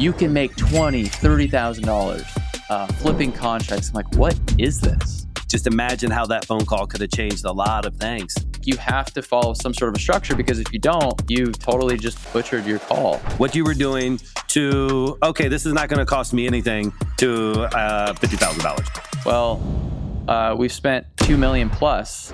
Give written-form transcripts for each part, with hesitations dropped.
you can make $20,000, $30,000 flipping contracts. I'm like, what is this? Just imagine how that phone call could have changed a lot of things. You have to follow some sort of a structure, because if you don't, you totally just butchered your call. What you were doing to, okay, this is not going to cost me anything, to $50,000. Well, we've spent $2 million plus.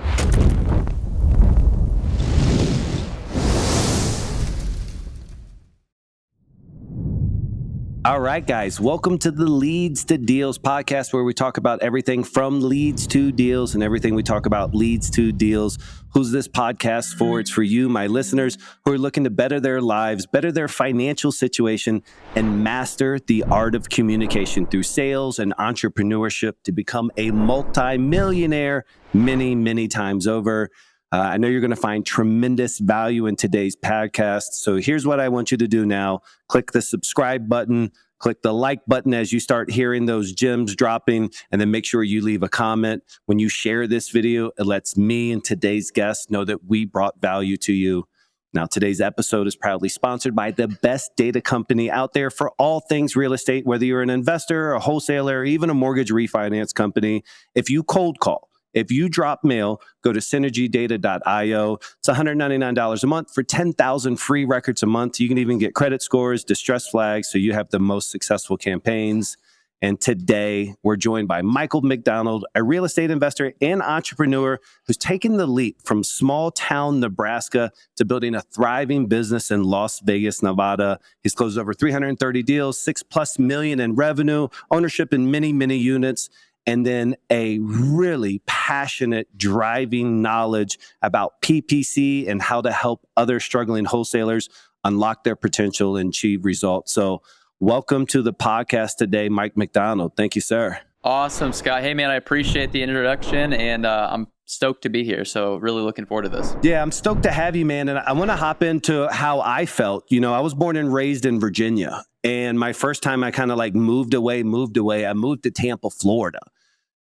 All right, guys, welcome to the Leads to Deals podcast, where we talk about everything from leads to deals, and everything we talk about leads to deals. Who's this podcast for? It's for you, my listeners, who are looking to better their lives, better their financial situation, and master the art of communication through sales and entrepreneurship to become a multi-millionaire many, many times over. I know you're going to find tremendous value in today's podcast. So here's what I want you to do now. Click the subscribe button, click the like button as you start hearing those gems dropping, and then make sure you leave a comment. When you share this video, it lets me and today's guest know that we brought value to you. Now, today's episode is proudly sponsored by the best data company out there for all things real estate, whether you're an investor, a wholesaler, or even a mortgage refinance company. If you cold call, if you drop mail, go to synergydata.io. It's $199 a month for 10,000 free records a month. You can even get credit scores, distress flags, so you have the most successful campaigns. And today, we're joined by Michael McDonald, a real estate investor and entrepreneur who's taken the leap from small town Nebraska to building a thriving business in Las Vegas, Nevada. He's closed over 330 deals, $6+ million in revenue, ownership in many, many units, and then a really passionate, driving knowledge about PPC and how to help other struggling wholesalers unlock their potential and achieve results. So welcome to the podcast today, Mike McDonald. Thank you, sir. Awesome, Scott. Hey, man, I appreciate the introduction, and I'm stoked to be here. So really looking forward to this. Yeah, I'm stoked to have you, man. And I want to hop into how I felt. You know, I was born and raised in Virginia. And my first time I kind of like moved away. I moved to Tampa, Florida.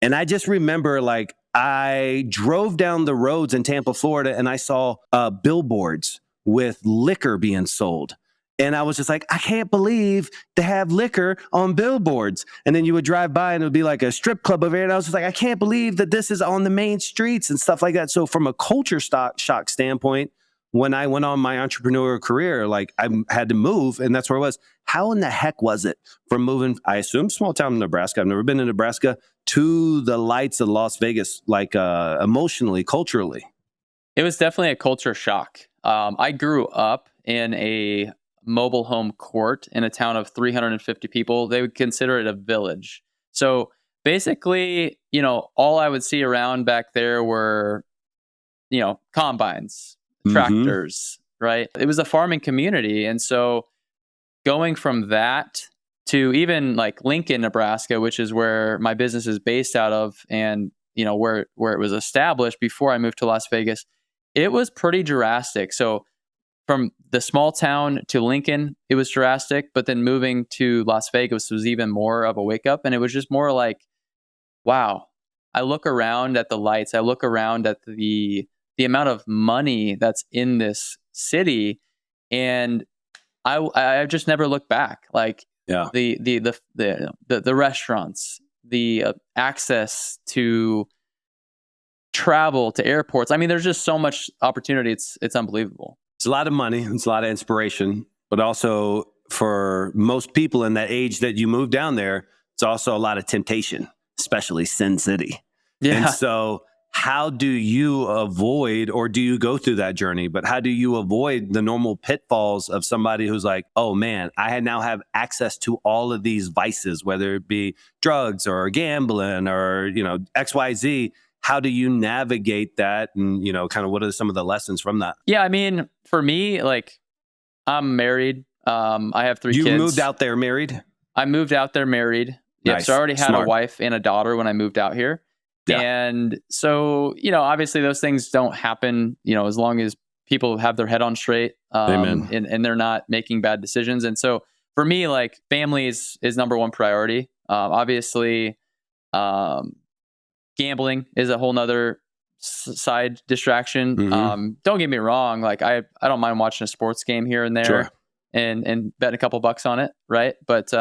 And I just remember like I drove down the roads in Tampa, Florida, and I saw billboards with liquor being sold. And I was just like, I can't believe they have liquor on billboards. And then you would drive by and it would be like a strip club over there. And I was just like, I can't believe that this is on the main streets and stuff like that. So from a culture shock standpoint, when I went on my entrepreneurial career, like I had to move, and that's where I was. How in the heck was it from moving, I assume, small town in Nebraska, I've never been in Nebraska, to the lights of Las Vegas, like emotionally, culturally? It was definitely a culture shock. I grew up in a mobile home court in a town of 350 people. They would consider it a village. So basically, you know, all I would see around back there were, you know, combines, tractors, right? It was a farming community. And so going from that to even like Lincoln, Nebraska, which is where my business is based out of, and, you know, where it was established before I moved to Las Vegas, it was pretty drastic. So from the small town to Lincoln, it was drastic, but then moving to Las Vegas was even more of a wake up. And it was just more like, wow, I look around at the lights, I look around at the amount of money that's in this city, and I just never looked back. Like the restaurants, the access to travel to airports. I mean, there's just so much opportunity. It's unbelievable. It's a lot of money. It's a lot of inspiration, but also for most people in that age that you move down there, it's also a lot of temptation, especially Sin City. Yeah. And so how do you avoid, or do you go through that journey, but how do you avoid the normal pitfalls of somebody who's like, oh man, I now have access to all of these vices, whether it be drugs or gambling or, you know, XYZ. How do you navigate that? And, you know, kind of what are some of the lessons from that? Yeah, I mean, for me, like, I'm married. I have 3 kids. You moved out there married? I moved out there married. Yeah, nice. So I already had a wife and a daughter when I moved out here. Yeah. And so, you know, obviously those things don't happen, you know, as long as people have their head on straight, and they're not making bad decisions. And so for me, like, family is number one priority. Obviously, gambling is a whole nother side distraction. Don't get me wrong. Like I don't mind watching a sports game here and there. Sure. and bet a couple bucks on it, right? But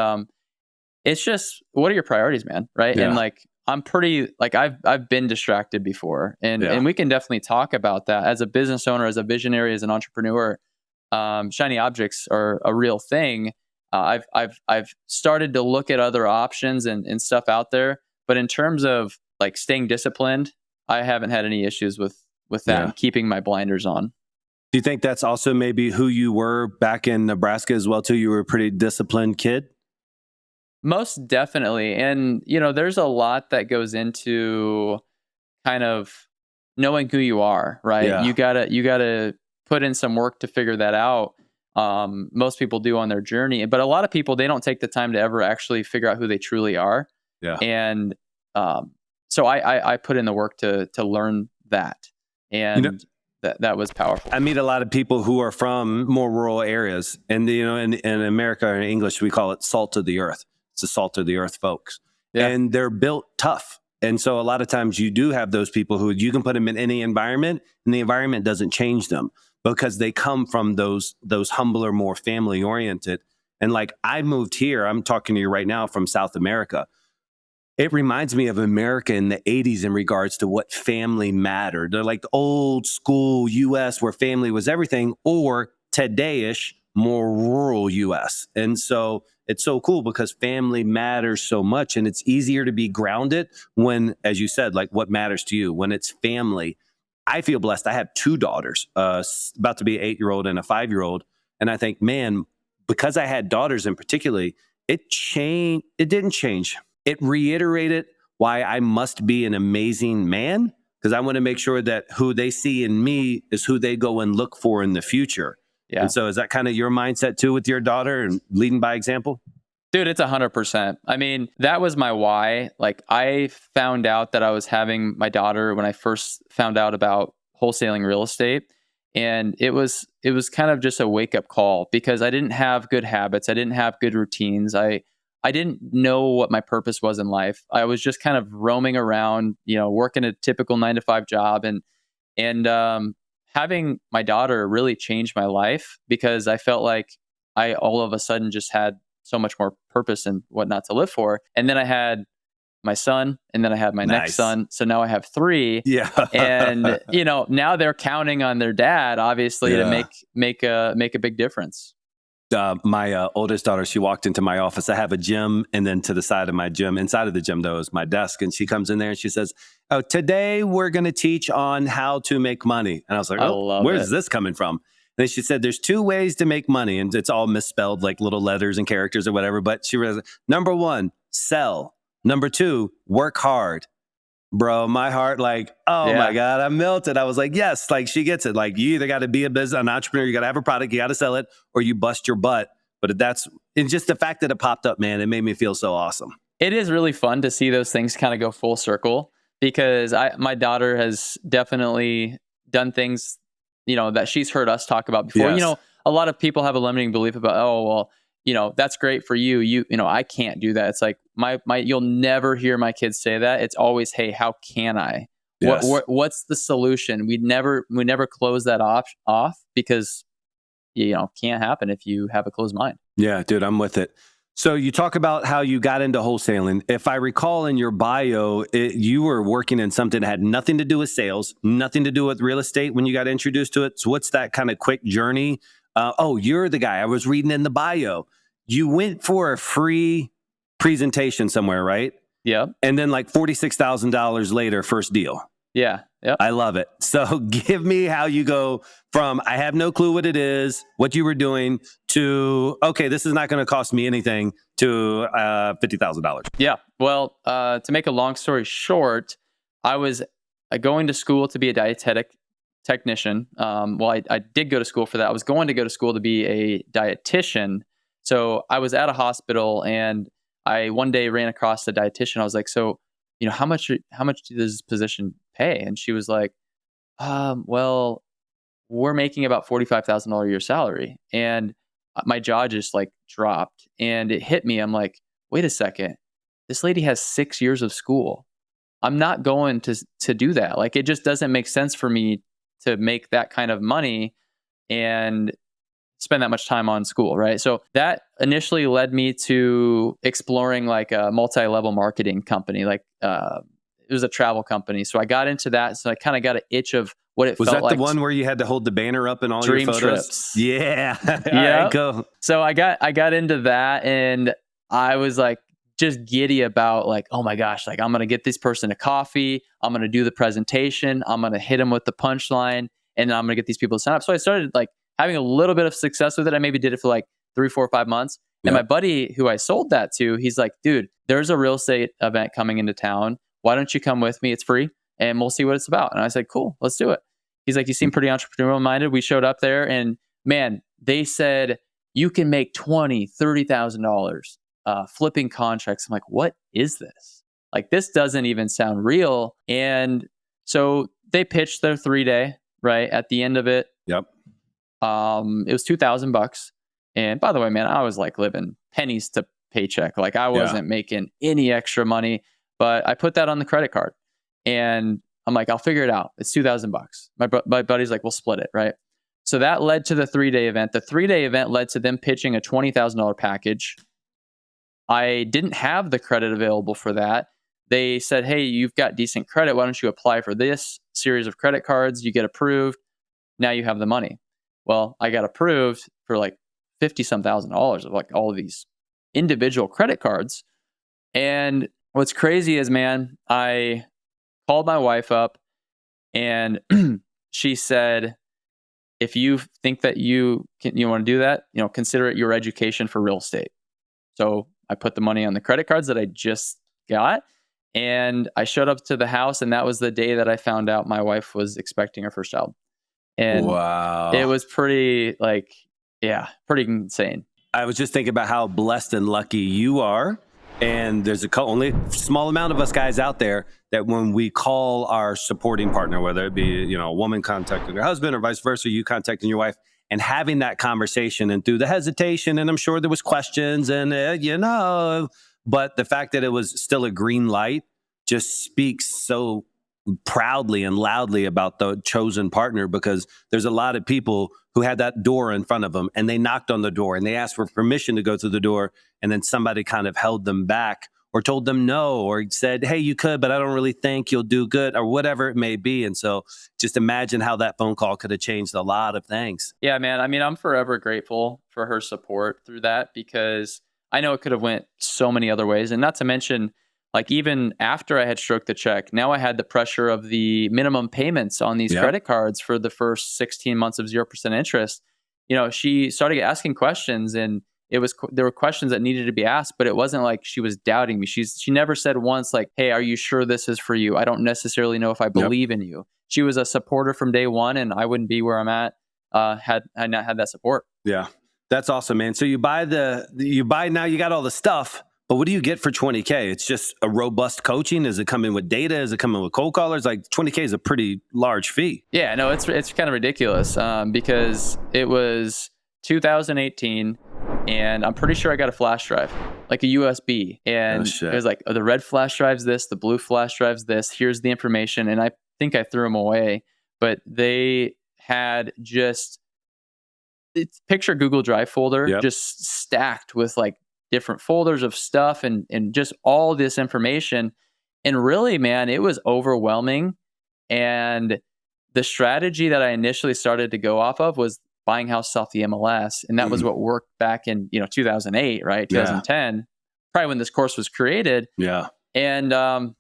it's just, what are your priorities, man, right? Yeah. And like, I'm pretty, like, I've been distracted before, and we can definitely talk about that as a business owner, as a visionary, as an entrepreneur. Shiny objects are a real thing. I've started to look at other options and stuff out there, but in terms of like staying disciplined, I haven't had any issues with that and keeping my blinders on. Do you think that's also maybe who you were back in Nebraska as well too? You were a pretty disciplined kid? Most definitely. And, there's a lot that goes into kind of knowing who you are, right? Yeah. You gotta put in some work to figure that out. Most people do on their journey, but a lot of people, they don't take the time to ever actually figure out who they truly are. Yeah. And so I put in the work to learn that. And that was powerful. I meet a lot of people who are from more rural areas, and in America or in English, we call it salt of the earth. It's the salt of the earth folks. Yeah. And they're built tough. And so a lot of times you do have those people who you can put them in any environment and the environment doesn't change them because they come from those humbler, more family oriented. And like, I moved here, I'm talking to you right now from South America. It reminds me of America in the 80s in regards to what family mattered. They're like the old school US where family was everything, or today-ish, more rural US. And so it's so cool because family matters so much, and it's easier to be grounded when, as you said, like what matters to you, when it's family. I feel blessed. I have two daughters, about to be an 8-year-old and a 5-year-old. And I think, man, because I had daughters in particularly, it changed. It didn't change. It reiterated why I must be an amazing man, because I want to make sure that who they see in me is who they go and look for in the future. Yeah. And so is that kind of your mindset too with your daughter and leading by example? Dude, it's 100%. I mean, that was my why. Like, I found out that I was having my daughter when I first found out about wholesaling real estate. And it was kind of just a wake up call because I didn't have good habits. I didn't have good routines. I didn't know what my purpose was in life. I was just kind of roaming around, working a typical 9-to-5 job, and having my daughter really changed my life because I felt like I all of a sudden just had so much more purpose and whatnot to live for. And then I had my son, and then I had my next son. So now I have 3. Yeah. And now they're counting on their dad, obviously, to make a big difference. My oldest daughter, she walked into my office. I have a gym, and then to the side of my gym, inside of the gym though, is my desk. And she comes in there and she says, "Oh, today we're going to teach on how to make money." And I was like, where's this coming from? And then she said, "There's 2 ways to make money." And it's all misspelled, like little letters and characters or whatever. But she was, number 1, sell. Number 2, work hard. Bro, my heart, like, my God, I melted. I was like, yes, like she gets it. Like, you either got to be an entrepreneur, you got to have a product, you got to sell it, or you bust your butt. But it's just the fact that it popped up, man, it made me feel so awesome. It is really fun to see those things kind of go full circle because my daughter has definitely done things, that she's heard us talk about before. Yes. A lot of people have a limiting belief about, that's great for you. I can't do that. It's like you'll never hear my kids say that. It's always, hey, how can I? Yes. What's the solution? We never close that off because can't happen if you have a closed mind. Yeah, dude, I'm with it. So you talk about how you got into wholesaling. If I recall in your bio, you were working in something that had nothing to do with sales, nothing to do with real estate when you got introduced to it. So what's that kind of quick journey? You're the guy I was reading in the bio. You went for a free presentation somewhere, right? Yeah. And then like $46,000 later, first deal. Yeah. Yep. I love it. So give me how you go from, I have no clue what it is, what you were doing, to, okay, this is not going to cost me anything, to $50,000. Yeah. Well, to make a long story short, I was going to school to be a dietetic technician. I did go to school for that. I was going to go to school to be a dietitian. So I was at a hospital, and I one day ran across a dietitian. I was like, so, how much does this position pay? And she was like, well, we're making about $45,000 a year salary. And my jaw just like dropped, and it hit me. I'm like, wait a second, this lady has 6 years of school. I'm not going to do that. Like, it just doesn't make sense for me to make that kind of money. And spend that much time on school, right? So that initially led me to exploring like a multi-level marketing company, like it was a travel company. So I got into that. So I kind of got an itch of what it Was felt that like. the one where you had to hold the banner up in all Dream your photos? trips. Yeah. All Yeah. right, go. So I got into that, and I was like just giddy about like, oh my gosh, like I'm going to get this person a coffee. I'm going to do the presentation. I'm going to hit them with the punchline, and then I'm going to get these people to sign up. So I started like having a little bit of success with it. I maybe did it for like 3, 4, 5 months. And my buddy who I sold that to, he's like, dude, there's a real estate event coming into town. Why don't you come with me? It's free and we'll see what it's about. And I said, cool, let's do it. He's like, you seem pretty entrepreneurial minded. We showed up there, and man, they said, you can make $20,000, $30,000 flipping contracts. I'm like, what is this? Like, this doesn't even sound real. And so they pitched their 3-day, right? At the end of it, Yep. it was $2,000. And by the way, man, I was like living pennies to paycheck. Like I wasn't making any extra money, but I put that on the credit card, and I'm like, I'll figure it out. It's $2,000. My buddy's like, we'll split it, right? So that led to the 3-day event. The 3-day event led to them pitching a $20,000 package. I didn't have the credit available for that. They said, hey, you've got decent credit. Why don't you apply for this series of credit cards? You get approved. Now you have the money. Well, I got approved for like $50-some thousand of like all of these individual credit cards. And what's crazy is, man, I called my wife up, and she said, if you think that you want to do that, consider it your education for real estate. So I put the money on the credit cards that I just got, and I showed up to the house, and that was the day that I found out my wife was expecting her first child. And wow, it was pretty pretty insane. I was just thinking about how blessed and lucky you are. And there's only small amount of us guys out there that when we call our supporting partner, whether it be, a woman contacting her husband or vice versa, you contacting your wife, and having that conversation, and through the hesitation, and I'm sure there was questions and, but the fact that it was still a green light just speaks so proudly and loudly about the chosen partner, because there's a lot of people who had that door in front of them, and they knocked on the door and they asked for permission to go through the door, and then somebody kind of held them back or told them no, or said, hey, you could, but I don't really think you'll do good, or whatever it may be. And so just imagine how that phone call could have changed a lot of things. Yeah, man. I mean, I'm forever grateful for her support through that, because I know it could have went so many other ways. And not to mention, like, even after I had stroked the check, now I had the pressure of the minimum payments on these credit cards for the first 16 months of 0% interest. She started asking questions, and there were questions that needed to be asked, but it wasn't like she was doubting me. She never said once like, hey, are you sure this is for you? I don't necessarily know if I believe in you. She was a supporter from day one, and I wouldn't be where I'm at had I not had that support. Yeah, that's awesome, man. So you buy now, you got all the stuff. But what do you get for $20K? It's just a robust coaching. Is it coming with data? Is it coming with cold callers? Like, $20K is a pretty large fee. Yeah, no, it's kind of ridiculous because it was 2018, and I'm pretty sure I got a flash drive, like a USB. And it was like, the red flash drive's this, the blue flash drive's this. Here's the information. And I think I threw them away. But they had picture Google Drive folder, just stacked with like different folders of stuff and just all this information. And really, man, it was overwhelming. And the strategy that I initially started to go off of was buying houses off the MLS. And that was what worked back in, 2008, right? 2010, probably when this course was created. Yeah. And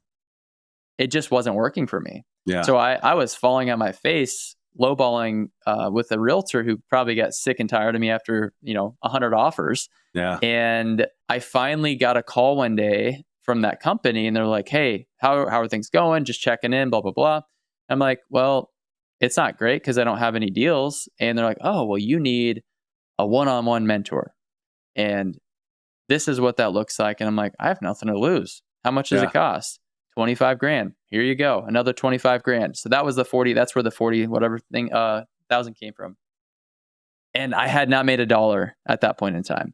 it just wasn't working for me. Yeah. So I was falling on my face, lowballing with a realtor who probably got sick and tired of me after, 100 offers. Yeah. And I finally got a call one day from that company, and they're like, hey, how are things going? Just checking in, blah, blah, blah. I'm like, well, it's not great because I don't have any deals. And they're like, oh, well, you need a one-on-one mentor. And this is what that looks like. And I'm like, I have nothing to lose. How much does it cost? $25,000. Here you go. Another $25,000. So that was the 40. That's where the 40 whatever thing thousand came from. And I had not made $1 at that point in time.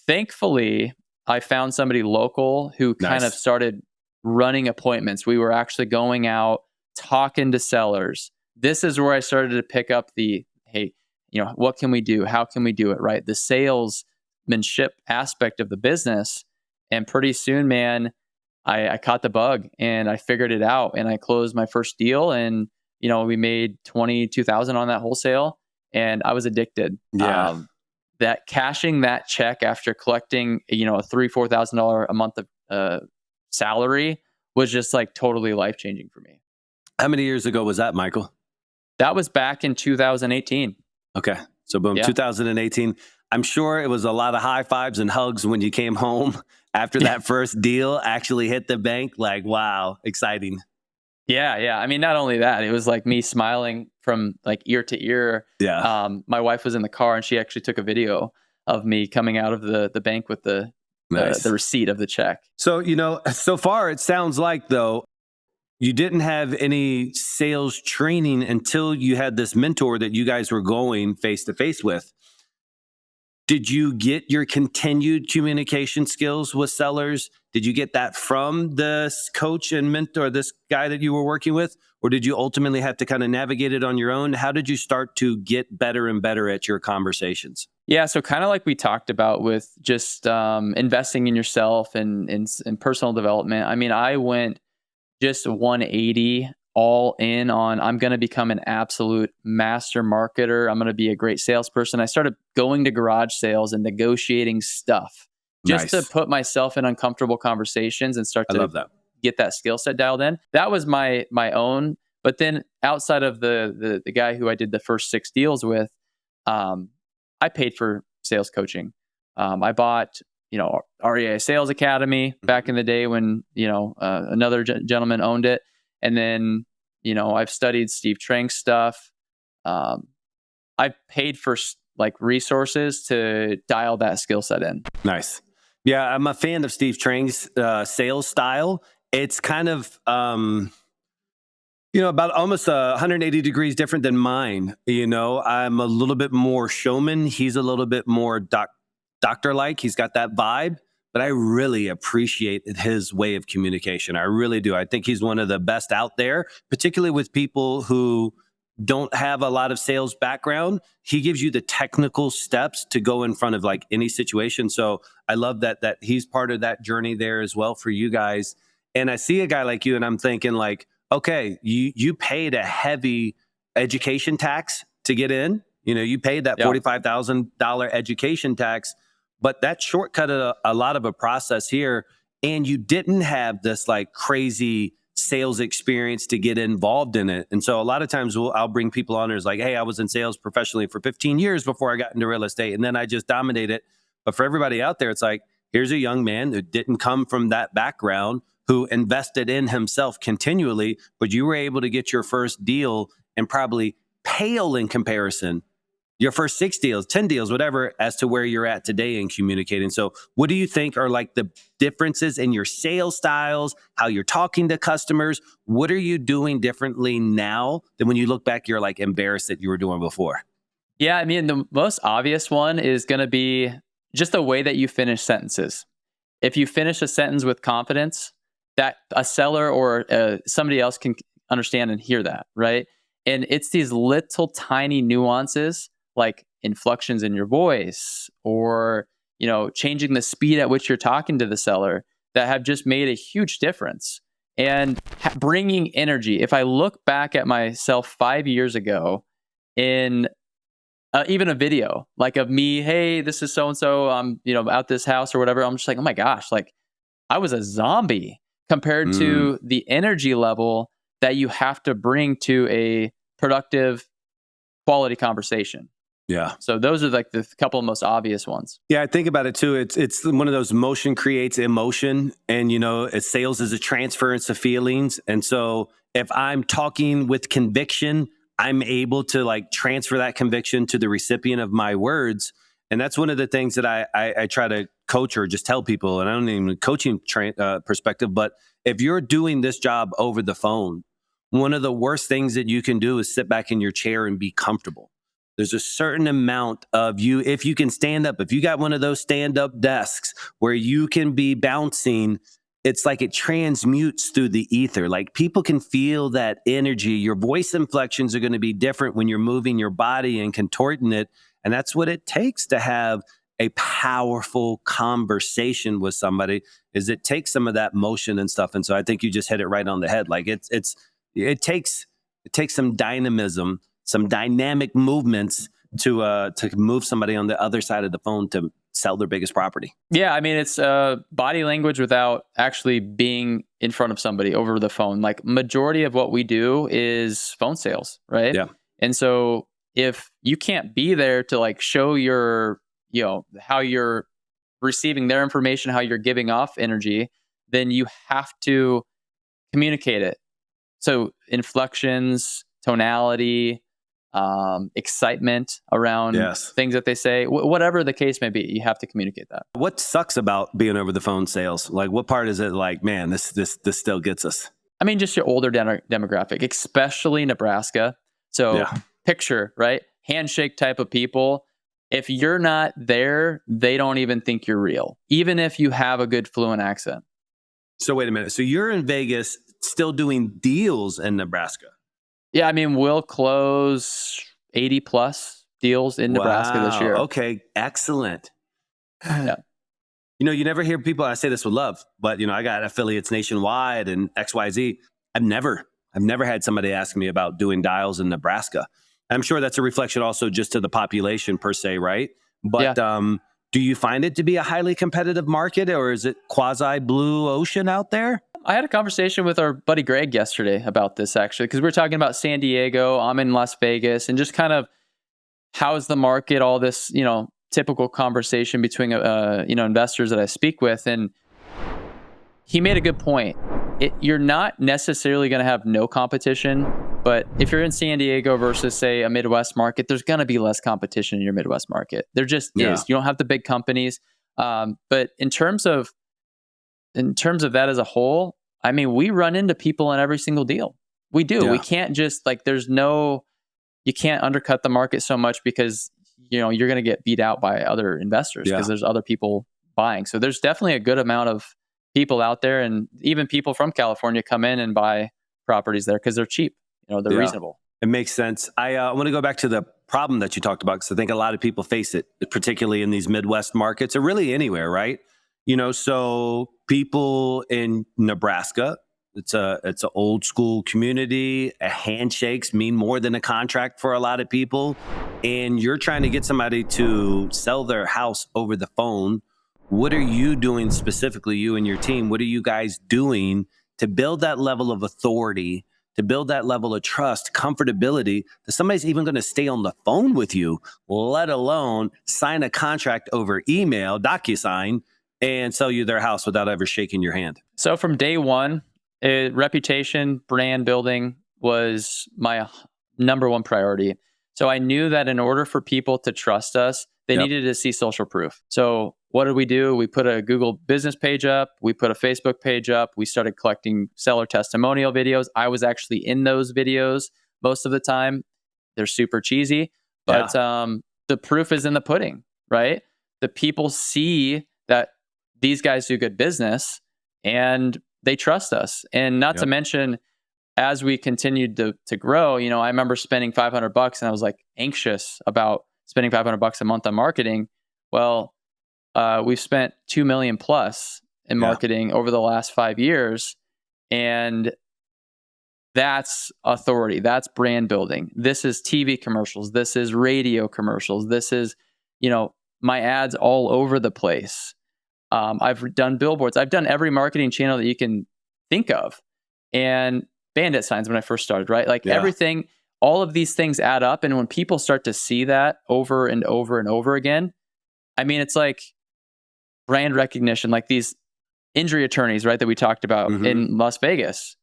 Thankfully, I found somebody local who kind of started running appointments. We were actually going out, talking to sellers. This is where I started to pick up the, hey, what can we do? How can we do it? Right. The salesmanship aspect of the business. And pretty soon, man, I caught the bug and I figured it out and I closed my first deal and, we made 22,000 on that wholesale and I was addicted. Yeah. That cashing that check after collecting, a $3,000-$4,000 a month of salary was just like totally life-changing for me. How many years ago was that, Michael? That was back in 2018. Okay. So boom, 2018. I'm sure it was a lot of high fives and hugs when you came home after that first deal actually hit the bank. Like, wow, exciting. Yeah. I mean, not only that, it was like me smiling from like ear to ear. Yeah. My wife was in the car and she actually took a video of me coming out of the bank with the receipt of the check. So, so far it sounds like though, you didn't have any sales training until you had this mentor that you guys were going face to face with. Did you get your continued communication skills with sellers? Did you get that from this coach and mentor, this guy that you were working with? Or did you ultimately have to kind of navigate it on your own? How did you start to get better and better at your conversations? Yeah, so kind of like we talked about with just investing in yourself and personal development. I mean, I went just 180 all in on I'm going to become an absolute master marketer. I'm going to be a great salesperson. I started going to garage sales and negotiating stuff just to put myself in uncomfortable conversations and start to get that skill set dialed in. That was my own. But then outside of the guy who I did the first 6 deals with, I paid for sales coaching. I bought REI Sales Academy back in the day when, another gentleman owned it. And then, I've studied Steve Trank's stuff. I've paid for like resources to dial that skill set in. Nice. Yeah, I'm a fan of Steve Trank's sales style. It's kind of, about almost 180 degrees different than mine. I'm a little bit more showman. He's a little bit more doctor-like. He's got that vibe. But I really appreciate his way of communication. I really do. I think he's one of the best out there, particularly with people who don't have a lot of sales background. He gives you the technical steps to go in front of like any situation. So I love that he's part of that journey there as well for you guys. And I see a guy like you and I'm thinking like, okay, you paid a heavy education tax to get in. You paid that $45,000 education tax. But that shortcutted a lot of a process here. And you didn't have this like crazy sales experience to get involved in it. And so a lot of times I'll bring people on who's like, hey, I was in sales professionally for 15 years before I got into real estate. And then I just dominated it. But for everybody out there, it's like, here's a young man who didn't come from that background, who invested in himself continually, but you were able to get your first deal and probably pale in comparison your first 6 deals, 10 deals, whatever, as to where you're at today in communicating. So what do you think are like the differences in your sales styles, how you're talking to customers? What are you doing differently now than when you look back, you're like embarrassed that you were doing before? Yeah, I mean, the most obvious one is going to be just the way that you finish sentences. If you finish a sentence with confidence, that a seller or somebody else can understand and hear that, right? And it's these little tiny nuances like inflections in your voice or, changing the speed at which you're talking to the seller that have just made a huge difference. And bringing energy. If I look back at myself 5 years ago in even a video like of me, hey, this is so-and-so, I'm, out this house or whatever, I'm just like, oh my gosh, like I was a zombie compared to the energy level that you have to bring to a productive quality conversation. Yeah. So those are like the couple of most obvious ones. Yeah, I think about it too. It's one of those motion creates emotion. And, sales is a transference of feelings. And so if I'm talking with conviction, I'm able to like transfer that conviction to the recipient of my words. And that's one of the things that I try to coach or just tell people. And I don't even coaching perspective, but if you're doing this job over the phone, one of the worst things that you can do is sit back in your chair and be comfortable. There's a certain amount of you, if you can stand up, if you got one of those stand-up desks where you can be bouncing, it's like it transmutes through the ether. Like people can feel that energy. Your voice inflections are going to be different when you're moving your body and contorting it. And that's what it takes to have a powerful conversation with somebody, is it takes some of that motion and stuff. And so I think you just hit it right on the head. Like it takes some dynamism, some dynamic movements to move somebody on the other side of the phone to sell their biggest property. Yeah, I mean, it's body language without actually being in front of somebody over the phone. Like majority of what we do is phone sales, right? Yeah. And so if you can't be there to like show your, how you're receiving their information, how you're giving off energy, then you have to communicate it. So inflections, tonality, excitement around things that they say, whatever the case may be, you have to communicate that. What sucks about being over the phone sales? Like what part is it like, man, this still gets us? I mean, just your older demographic, especially Nebraska. So picture, right? Handshake type of people. If you're not there, they don't even think you're real, even if you have a good fluent accent. So wait a minute. So you're in Vegas still doing deals in Nebraska? Yeah, I mean, we'll close 80 plus deals in Nebraska this year. Okay, excellent. Yeah. You never hear people, I say this with love, but I got affiliates nationwide and XYZ. I've never had somebody ask me about doing dials in Nebraska. I'm sure that's a reflection also just to the population per se, right? But do you find it to be a highly competitive market, or is it quasi blue ocean out there? I had a conversation with our buddy Greg yesterday about this, actually, because we were talking about San Diego, I'm in Las Vegas, and just kind of how's the market, all this, typical conversation between, investors that I speak with. And he made a good point. You're not necessarily going to have no competition, but if you're in San Diego versus, say, a Midwest market, there's going to be less competition in your Midwest market. There just is. You don't have the big companies. But in terms of that as a whole, I mean, we run into people in every single deal. We do. Yeah. We can't just you can't undercut the market so much because, you're going to get beat out by other investors because there's other people buying. So there's definitely a good amount of people out there, and even people from California come in and buy properties there because they're cheap. They're reasonable. It makes sense. I want to go back to the problem that you talked about, because I think a lot of people face it, particularly in these Midwest markets, or really anywhere, right? So people in Nebraska, it's an old school community. Handshakes mean more than a contract for a lot of people. And you're trying to get somebody to sell their house over the phone. What are you doing specifically, you and your team? What are you guys doing to build that level of authority, to build that level of trust, comfortability, that somebody's even going to stay on the phone with you, let alone sign a contract over email, DocuSign, and sell you their house without ever shaking your hand? So from day one, reputation, brand building was my number one priority. So I knew that in order for people to trust us, they needed to see social proof. So what did we do? We put a Google business page up. We put a Facebook page up. We started collecting seller testimonial videos. I was actually in those videos most of the time. They're super cheesy, but the proof is in the pudding, right? The people see that these guys do good business and they trust us. And not to mention, as we continued to grow, I remember spending $500 and I was like anxious about spending $500 a month on marketing. Well, we've spent $2 million plus in marketing over the last 5 years. And that's authority. That's brand building. This is TV commercials. This is radio commercials. This is, my ads all over the place. I've done billboards. I've done every marketing channel that you can think of. And bandit signs when I first started, right? Like everything, all of these things add up. And when people start to see that over and over and over again, I mean, it's like brand recognition, like these injury attorneys, right, that we talked about in Las Vegas.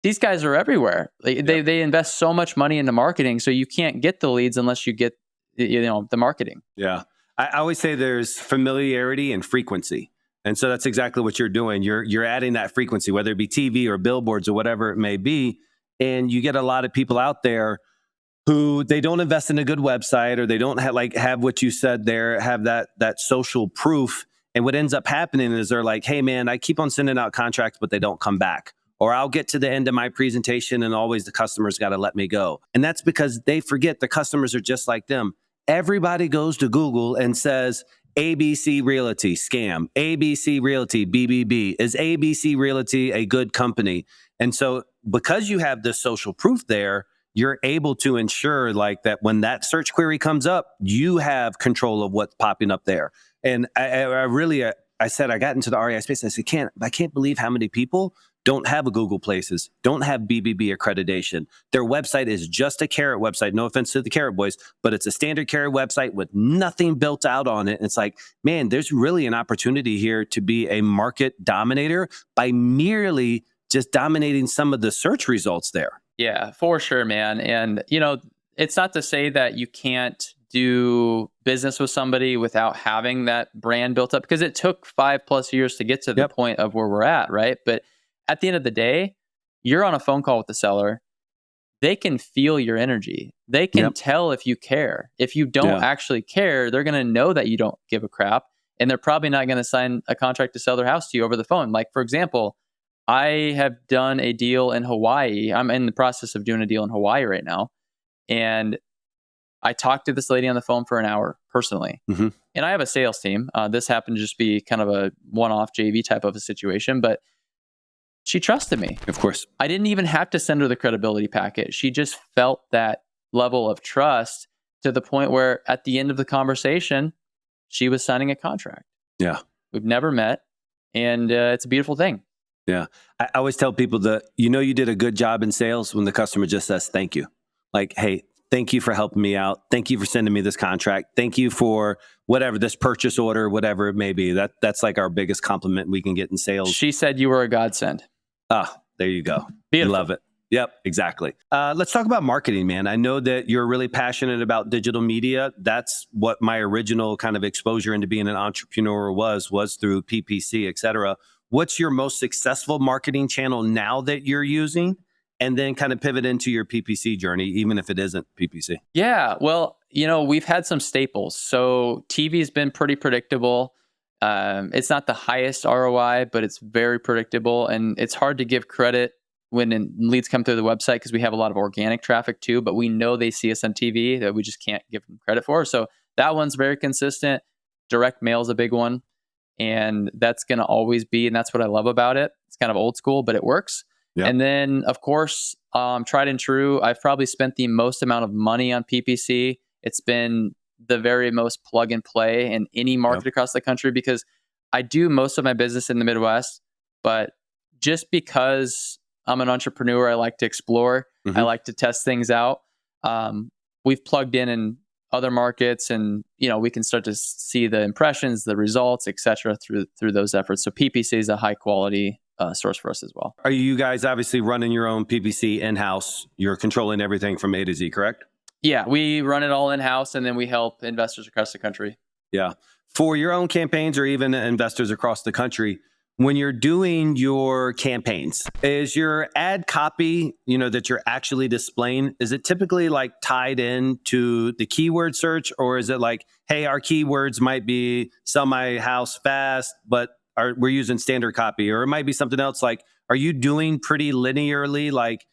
These guys are everywhere. They invest so much money into marketing, so you can't get the leads unless you get the marketing. Yeah. I always say there's familiarity and frequency. And so that's exactly what you're doing. You're adding that frequency, whether it be TV or billboards or whatever it may be. And you get a lot of people out there who they don't invest in a good website, or they don't have what you said there, have that social proof. And what ends up happening is they're like, hey, man, I keep on sending out contracts, but they don't come back. Or I'll get to the end of my presentation and always the customer's got to let me go. And that's because they forget the customers are just like them. Everybody goes to Google and says, ABC Realty, scam. ABC Realty, BBB. Is ABC Realty a good company? And so because you have this social proof there, you're able to ensure like that when that search query comes up, you have control of what's popping up there. And I said, I got into the REI space and I said, I can't believe how many people don't have a Google Places, don't have BBB accreditation. Their website is just a Carrot website. No offense to the Carrot boys, but it's a standard Carrot website with nothing built out on it. And it's like, man, there's really an opportunity here to be a market dominator by merely just dominating some of the search results there. Yeah, for sure, man. And, it's not to say that you can't do business with somebody without having that brand built up, because it took 5+ years to get to the point of where we're at, right? But at the end of the day, you're on a phone call with the seller. They can feel your energy. They can tell if you care. If you don't actually care, they're going to know that you don't give a crap. And they're probably not going to sign a contract to sell their house to you over the phone. Like, for example, I have done a deal in Hawaii. I'm in the process of doing a deal in Hawaii right now. And I talked to this lady on the phone for an hour personally. Mm-hmm. And I have a sales team. This happened to just be kind of a one-off JV type of a situation, but she trusted me. Of course. I didn't even have to send her the credibility packet. She just felt that level of trust to the point where at the end of the conversation, she was signing a contract. Yeah. We've never met. And it's a beautiful thing. Yeah. I always tell people that, you did a good job in sales when the customer just says, thank you. Like, hey, thank you for helping me out. Thank you for sending me this contract. Thank you for whatever, this purchase order, whatever it may be. That's like our biggest compliment we can get in sales. She said you were a godsend. Ah, there you go. Beautiful. Love it. Yep, exactly. Let's talk about marketing, man. I know that you're really passionate about digital media. That's what my original kind of exposure into being an entrepreneur was through PPC, et cetera. What's your most successful marketing channel now that you're using? And then kind of pivot into your PPC journey, even if it isn't PPC. Yeah, well, we've had some staples. So TV's been pretty predictable. It's not the highest ROI, but it's very predictable. And it's hard to give credit when leads come through the website because we have a lot of organic traffic too, but we know they see us on TV that we just can't give them credit for. So that one's very consistent. Direct mail is a big one. And that's going to always be, and that's what I love about it. It's kind of old school, but it works. Yep. And then, of course, tried and true, I've probably spent the most amount of money on PPC. It's been the very most plug and play in any market across the country because I do most of my business in the Midwest. But just because I'm an entrepreneur, I like to explore. Mm-hmm. I like to test things out. We've plugged in other markets and, we can start to see the impressions, the results, et cetera, through those efforts. So PPC is a high quality source for us as well. Are you guys obviously running your own PPC in-house? You're controlling everything from A to Z, correct? Yeah, we run it all in-house and then we help investors across the country. Yeah. For your own campaigns or even investors across the country, when you're doing your campaigns, is your ad copy, that you're actually displaying, is it typically like tied in to the keyword search, or is it like, hey, our keywords might be sell my house fast, but we're using standard copy, or it might be something else like, are you doing pretty linearly like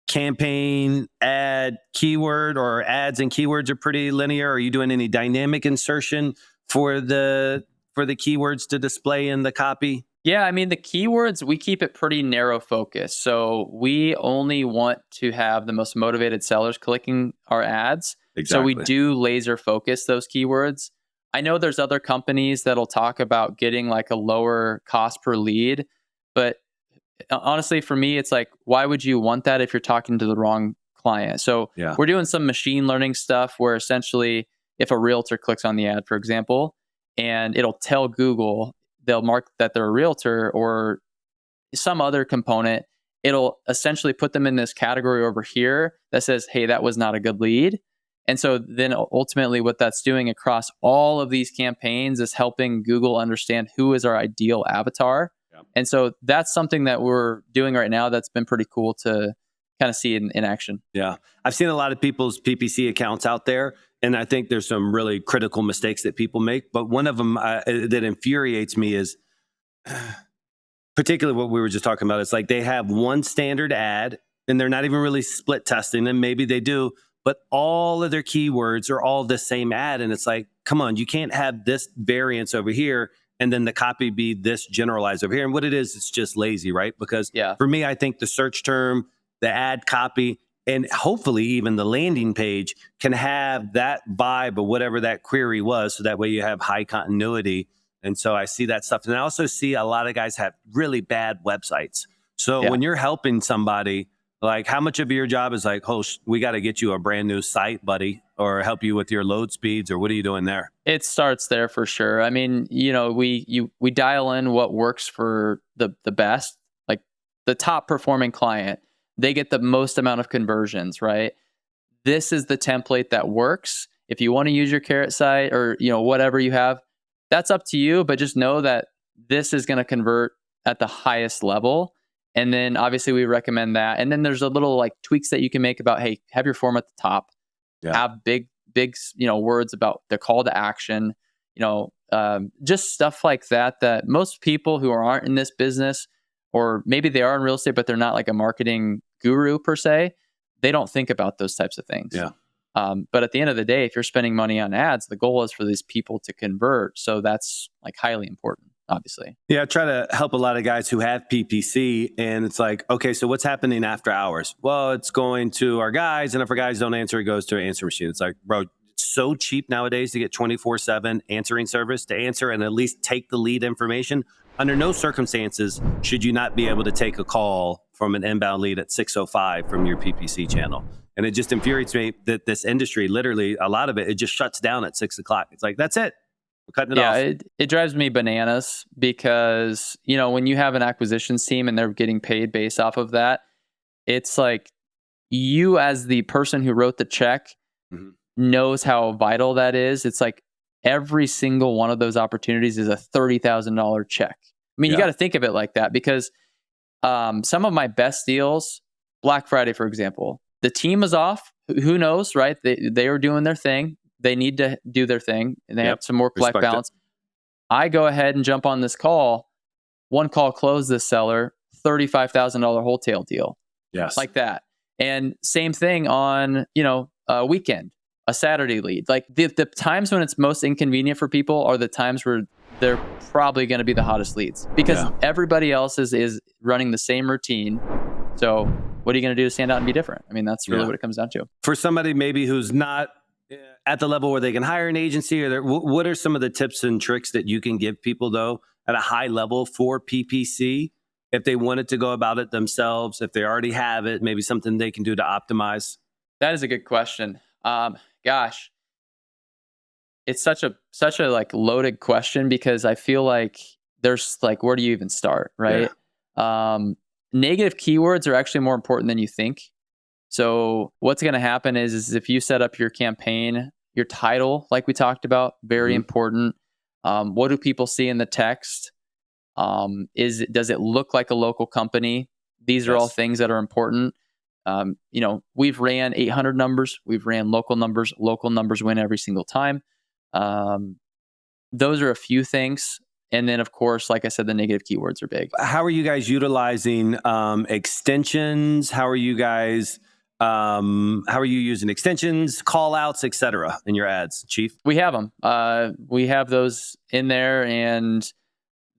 campaign, ad, keyword, or ads and keywords are pretty linear? Are you doing any dynamic insertion for the keywords to display in the copy? Yeah, the keywords, we keep it pretty narrow focus. So we only want to have the most motivated sellers clicking our ads. Exactly. So we do laser focus those keywords. I know there's other companies that'll talk about getting like a lower cost per lead, but honestly, for me, it's like, why would you want that if you're talking to the wrong client? So we're doing some machine learning stuff where essentially if a realtor clicks on the ad, for example, and it'll tell Google, they'll mark that they're a realtor or some other component, it'll essentially put them in this category over here that says, hey, that was not a good lead. And so then ultimately what that's doing across all of these campaigns is helping Google understand who is our ideal avatar. Yeah. And so that's something that we're doing right now that's been pretty cool to kind of see in action. Yeah. I've seen a lot of people's PPC accounts out there, and I think there's some really critical mistakes that people make. But one of them that infuriates me is particularly what we were just talking about. It's like they have one standard ad and they're not even really split testing them. Maybe they do, but all of their keywords are all the same ad. And it's like, come on, you can't have this variance over here and then the copy be this generalized over here. And what it is, it's just lazy, right? Because for me, I think the search term, the ad copy, and hopefully even the landing page can have that vibe of whatever that query was. So that way you have high continuity. And so I see that stuff. And I also see a lot of guys have really bad websites. So when you're helping somebody, like how much of your job is like, host, we got to get you a brand new site, buddy, or help you with your load speeds, or what are you doing there? It starts there for sure. I mean, we dial in what works for the best, like the top performing client. They get the most amount of conversions, right? This is the template that works. If you want to use your carrot site or whatever you have, that's up to you. But just know that this is going to convert at the highest level. And then obviously we recommend that. And then there's a little like tweaks that you can make about, hey, have your form at the top, have big, words about the call to action, just stuff like that, that most people who aren't in this business, or maybe they are in real estate, but they're not like a marketing guru per se, they don't think about those types of things. But at the end of the day, if you're spending money on ads, the goal is for these people to convert. So that's like highly important, obviously. Yeah, I try to help a lot of guys who have PPC, and it's like, okay, so what's happening after hours? Well, it's going to our guys, and if our guys don't answer, it goes to an answer machine. It's like, bro, it's so cheap nowadays to get 24/7 answering service to answer and at least take the lead information. Under no circumstances should you not be able to take a call from an inbound lead at 6:05 from your PPC channel. And it just infuriates me that this industry, literally, a lot of it just shuts down at 6 o'clock. It's like, that's it. We're cutting it off. Yeah, it drives me bananas because, when you have an acquisitions team and they're getting paid based off of that, it's like you as the person who wrote the check knows how vital that is. It's like every single one of those opportunities is a $30,000 check. I mean, you got to think of it like that because some of my best deals, Black Friday, for example, the team is off. Who knows, right? They are doing their thing. They need to do their thing, and they have some work-life balance. I go ahead and jump on this call. One call closed this seller, $35,000 wholesale deal. Yes, like that. And same thing on a weekend, a Saturday lead. Like the times when it's most inconvenient for people are the times where they're probably going to be the hottest leads because everybody else is running the same routine. So what are you going to do to stand out and be different? I mean, that's really what it comes down to. For somebody maybe who's not at the level where they can hire an agency, or what are some of the tips and tricks that you can give people though at a high level for PPC if they wanted to go about it themselves, if they already have it, maybe something they can do to optimize? That is a good question. Gosh, it's such a like loaded question because I feel like there's like, where do you even start, right? Negative keywords are actually more important than you think. So what's going to happen is if you set up your campaign, your title, like we talked about, very important. What do people see in the text? Does it look like a local company? These are all things that are important. We've ran 800 numbers. We've ran local numbers. Local numbers win every single time. Those are a few things. And then, of course, like I said, the negative keywords are big. How are you guys utilizing extensions? How are you guys... how are you using extensions, call outs, et cetera, in your ads, Chief? We have them. We have those in there, and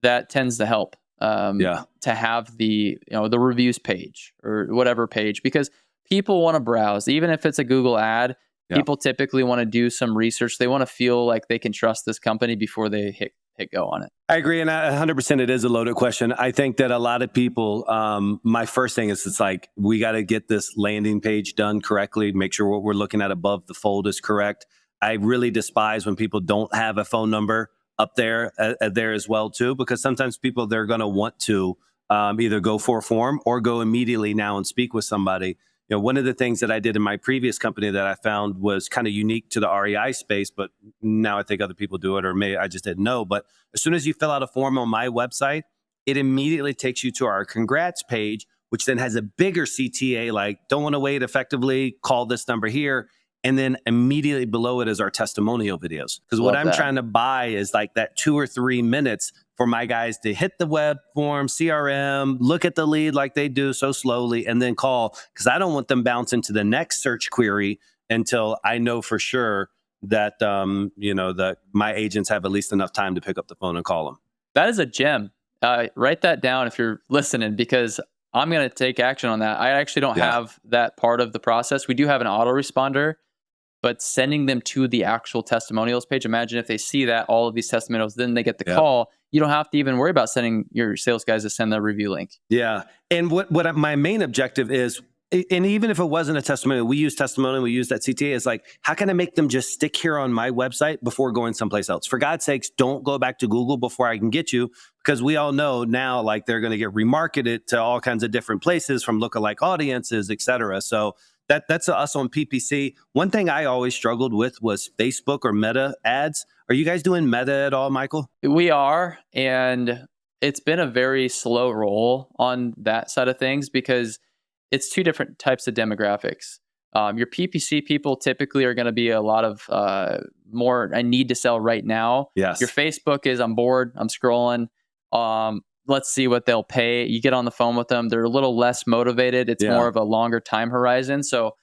that tends to help to have the reviews page or whatever page, because people want to browse. Even if it's a Google ad, people typically want to do some research. They want to feel like they can trust this company before they hit go on it. I agree. And 100% it is a loaded question. I think that a lot of people, my first thing is it's like, we got to get this landing page done correctly, make sure what we're looking at above the fold is correct. I really despise when people don't have a phone number up there as well too, because sometimes people, they're going to want to either go for a form or go immediately now and speak with somebody. One of the things that I did in my previous company that I found was kind of unique to the REI space, but now I think other people do it, or maybe I just didn't know. But as soon as you fill out a form on my website, it immediately takes you to our congrats page, which then has a bigger CTA, like don't want to wait effectively, call this number here. And then immediately below it is our testimonial videos. Because what I'm trying to buy is like that 2 or 3 minutes for my guys to hit the web form, CRM, look at the lead like they do so slowly, and then call. Because I don't want them bouncing to the next search query until I know for sure that that my agents have at least enough time to pick up the phone and call them. That is a gem. Write that down if you're listening, because I'm going to take action on that. I actually don't have that part of the process. We do have an autoresponder, but sending them to the actual testimonials page. Imagine if they see that, all of these testimonials, then they get the call. You don't have to even worry about sending your sales guys to send the review link. Yeah. And what my main objective is, and even if it wasn't a testimonial, we use testimonial, we use that CTA, is like, how can I make them just stick here on my website before going someplace else? For God's sakes, don't go back to Google before I can get you, because we all know now, like, they're going to get remarketed to all kinds of different places from lookalike audiences, et cetera. So that's us on PPC. One thing I always struggled with was Facebook or Meta ads. Are you guys doing Meta at all, Michael? We are, and it's been a very slow roll on that side of things because it's two different types of demographics. Your PPC people typically are going to be a lot of more, I need to sell right now. Yes. Your Facebook is, I'm bored, I'm scrolling. Let's see what they'll pay. You get on the phone with them. They're a little less motivated. It's more of a longer time horizon. So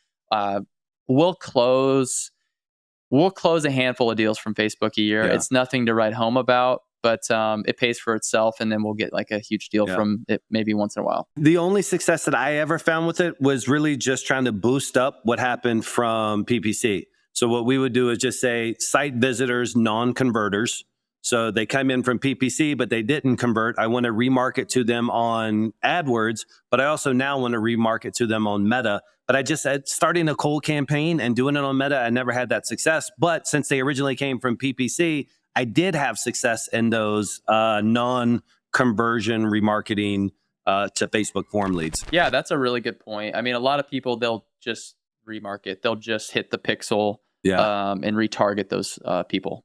we'll close a handful of deals from Facebook a year. It's nothing to write home about, but it pays for itself. And then we'll get like a huge deal from it maybe once in a while. The only success that I ever found with it was really just trying to boost up what happened from PPC. So what we would do is just say site visitors, non-converters. So they come in from PPC, but they didn't convert. I want to remarket to them on AdWords, but I also now want to remarket to them on Meta. But I just said starting a cold campaign and doing it on Meta, I never had that success. But since they originally came from PPC, I did have success in those non-conversion remarketing to Facebook form leads. Yeah, that's a really good point. I mean, a lot of people, they'll just remarket. They'll just hit the pixel and retarget those people.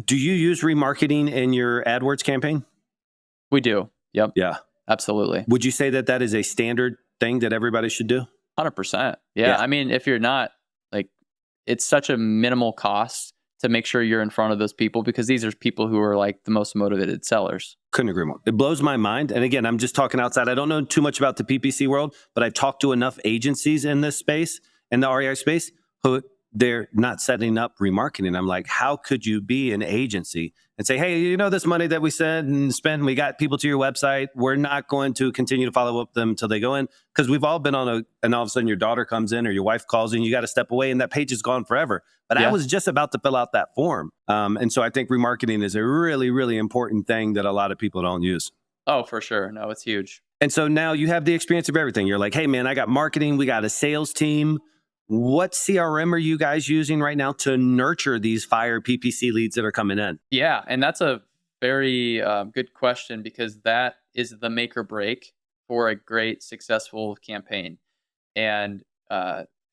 Do you use remarketing in your AdWords campaign? We do. Yep. Yeah. Absolutely. Would you say that that is a standard thing that everybody should do? 100%. Yeah. I mean, if you're not, like, it's such a minimal cost to make sure you're in front of those people, because these are people who are like the most motivated sellers. Couldn't agree more. It blows my mind. And again, I'm just talking outside. I don't know too much about the PPC world, but I've talked to enough agencies in this space, in the REI space, who they're not setting up remarketing. I'm like, how could you be an agency and say, hey, you know, this money that we sent and spent, we got people to your website. We're not going to continue to follow up them until they go in. Because we've all been and all of a sudden your daughter comes in or your wife calls in, you got to step away and that page is gone forever. But I was just about to fill out that form. And so I think remarketing is a really, really important thing that a lot of people don't use. Oh, for sure. No, it's huge. And so now you have the experience of everything. You're like, hey, man, I got marketing. We got a sales team. What CRM are you guys using right now to nurture these fire PPC leads that are coming in? Yeah, and that's a very good question, because that is the make or break for a great, successful campaign. And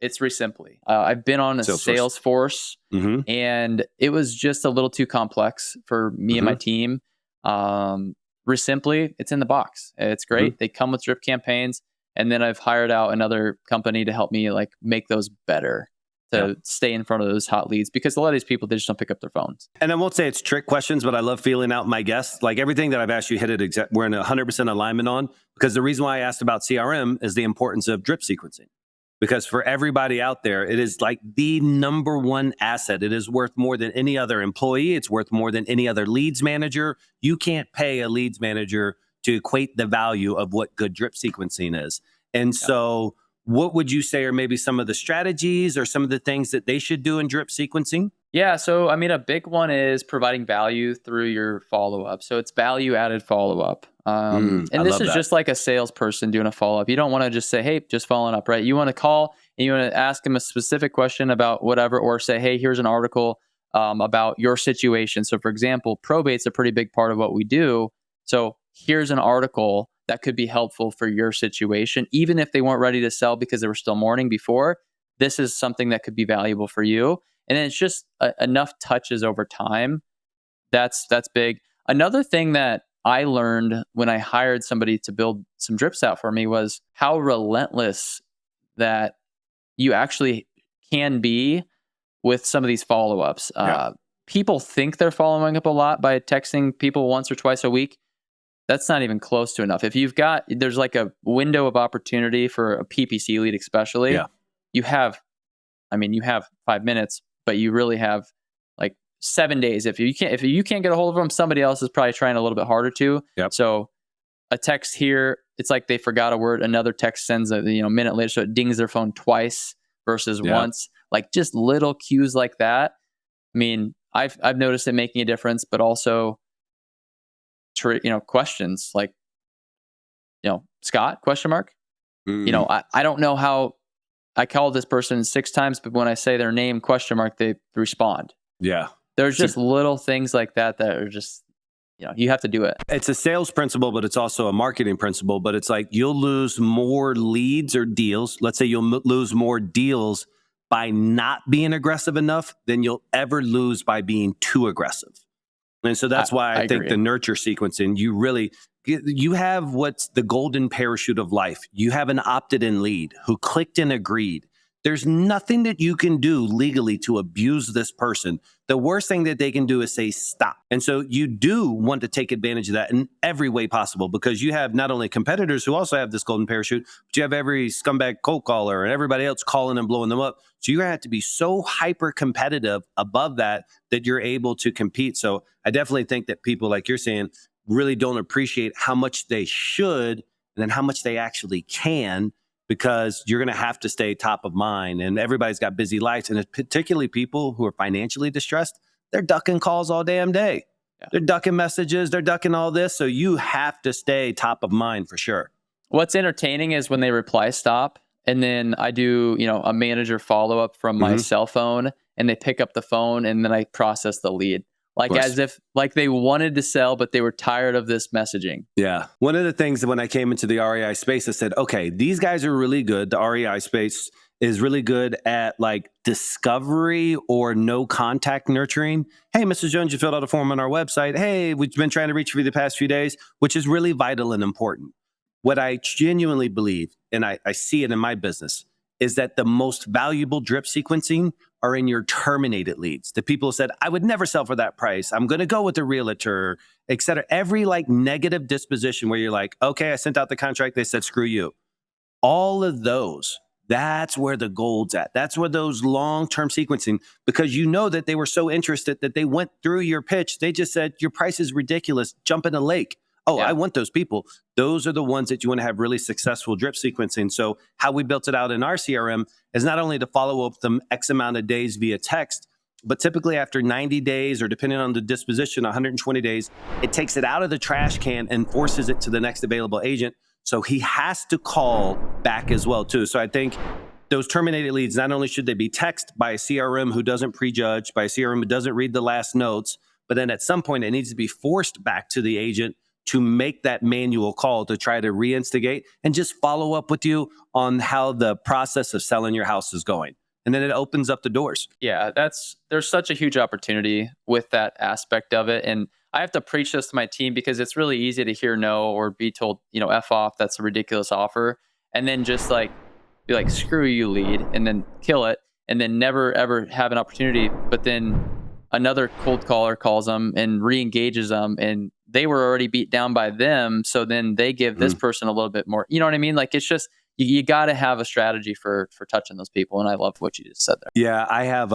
it's Resimpli. I've been on a Salesforce, and it was just a little too complex for me and my team. Resimpli, it's in the box. It's great. They come with drip campaigns. And then I've hired out another company to help me like make those better, to stay in front of those hot leads, because a lot of these people, they just don't pick up their phones. And I won't say it's trick questions, but I love feeling out my guests. Like everything that I've asked you, we're in 100% alignment on, because the reason why I asked about CRM is the importance of drip sequencing. Because for everybody out there, it is like the number one asset. It is worth more than any other employee. It's worth more than any other leads manager. You can't pay a leads manager to equate the value of what good drip sequencing is. And so what would you say are maybe some of the strategies or some of the things that they should do in drip sequencing? Yeah. So, I mean, a big one is providing value through your follow-up. So it's value added follow-up. And this is just like a salesperson doing a follow-up. You don't want to just say, hey, just following up, right? You want to call and you want to ask them a specific question about whatever, or say, hey, here's an article about your situation. So for example, probate's a pretty big part of what we do. So here's an article that could be helpful for your situation. Even if they weren't ready to sell because they were still mourning before, this is something that could be valuable for you. And then it's just enough touches over time. That's big. Another thing that I learned when I hired somebody to build some drips out for me was how relentless that you actually can be with some of these follow-ups. Yeah. People think they're following up a lot by texting people once or twice a week. That's not even close to enough. If there's like a window of opportunity for a PPC lead, especially, Yeah. you have 5 minutes, but you really have like 7 days. If you can't get a hold of them, somebody else is probably trying a little bit harder to. Yep. So a text here, it's like they forgot a word. Another text sends a minute later, so it dings their phone twice versus once. Like just little cues like that. I mean, I've noticed it making a difference, but also, questions like, Scott, question mark. I don't know how I called this person 6 times, but when I say their name, question mark, they respond. Yeah. There's just little things like that are just, you have to do it. It's a sales principle, but it's also a marketing principle. But it's like you'll lose more leads or deals. Let's say you'll lose more deals by not being aggressive enough than you'll ever lose by being too aggressive. And so that's why I think agree. the nurture sequencing, you have what's the golden parachute of life. You have an opted-in lead who clicked and agreed. There's nothing that you can do legally to abuse this person. The worst thing that they can do is say stop. And so you do want to take advantage of that in every way possible, because you have not only competitors who also have this golden parachute, but you have every scumbag cold caller and everybody else calling and blowing them up. So you're going to have to be so hyper competitive above that you're able to compete. So I definitely think that people, like you're saying, really don't appreciate how much they should and then how much they actually can, because you're going to have to stay top of mind, and everybody's got busy lives. And particularly people who are financially distressed, they're ducking calls all damn day. Yeah. They're ducking messages. They're ducking all this. So you have to stay top of mind for sure. What's entertaining is when they reply stop, and then I do, a manager follow-up from my cell phone, and they pick up the phone, and then I process the lead. Like as if like they wanted to sell, but they were tired of this messaging. Yeah. One of the things that when I came into the REI space, I said, okay, these guys are really good. The REI space is really good at like discovery or no contact nurturing. Hey, Mrs. Jones, you filled out a form on our website. Hey, we've been trying to reach you the past few days, which is really vital and important. What I genuinely believe, and I see it in my business, is that the most valuable drip sequencing are in your terminated leads. The people said, I would never sell for that price. I'm going to go with the realtor, et cetera. Every like negative disposition where you're like, okay, I sent out the contract. They said, screw you. All of those, that's where the gold's at. That's where those long-term sequencing, because you know that they were so interested that they went through your pitch. They just said, your price is ridiculous. Jump in a lake. Oh, yeah. I want those people. Those are the ones that you want to have really successful drip sequencing. So how we built it out in our CRM is not only to follow up them X amount of days via text, but typically after 90 days or depending on the disposition, 120 days, it takes it out of the trash can and forces it to the next available agent. So he has to call back as well too. So I think those terminated leads, not only should they be texted by a CRM who doesn't prejudge, by a CRM who doesn't read the last notes, but then at some point it needs to be forced back to the agent to make that manual call to try to reinstigate and just follow up with you on how the process of selling your house is going. And then it opens up the doors. Yeah, there's such a huge opportunity with that aspect of it. And I have to preach this to my team because it's really easy to hear no or be told, F off, that's a ridiculous offer. And then just like be like, screw you, lead, and then kill it. And then never, ever have an opportunity. But then another cold caller calls them and re-engages them, and they were already beat down by them. So then they give this person a little bit more, you know what I mean? Like, it's just, you got to have a strategy for touching those people. And I love what you just said there. Yeah, I have,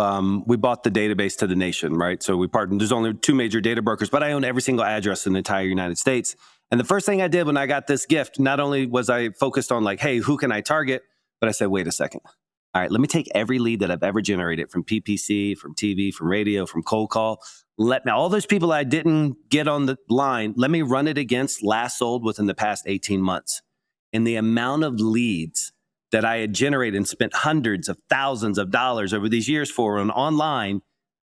we bought the database to the nation, right? So we partnered, there's only 2 major data brokers, but I own every single address in the entire United States. And the first thing I did when I got this gift, not only was I focused on like, hey, who can I target? But I said, wait a second. All right, let me take every lead that I've ever generated from PPC, from TV, from radio, from cold call. All those people I didn't get on the line, let me run it against last sold within the past 18 months. And the amount of leads that I had generated and spent hundreds of thousands of dollars over these years for on online,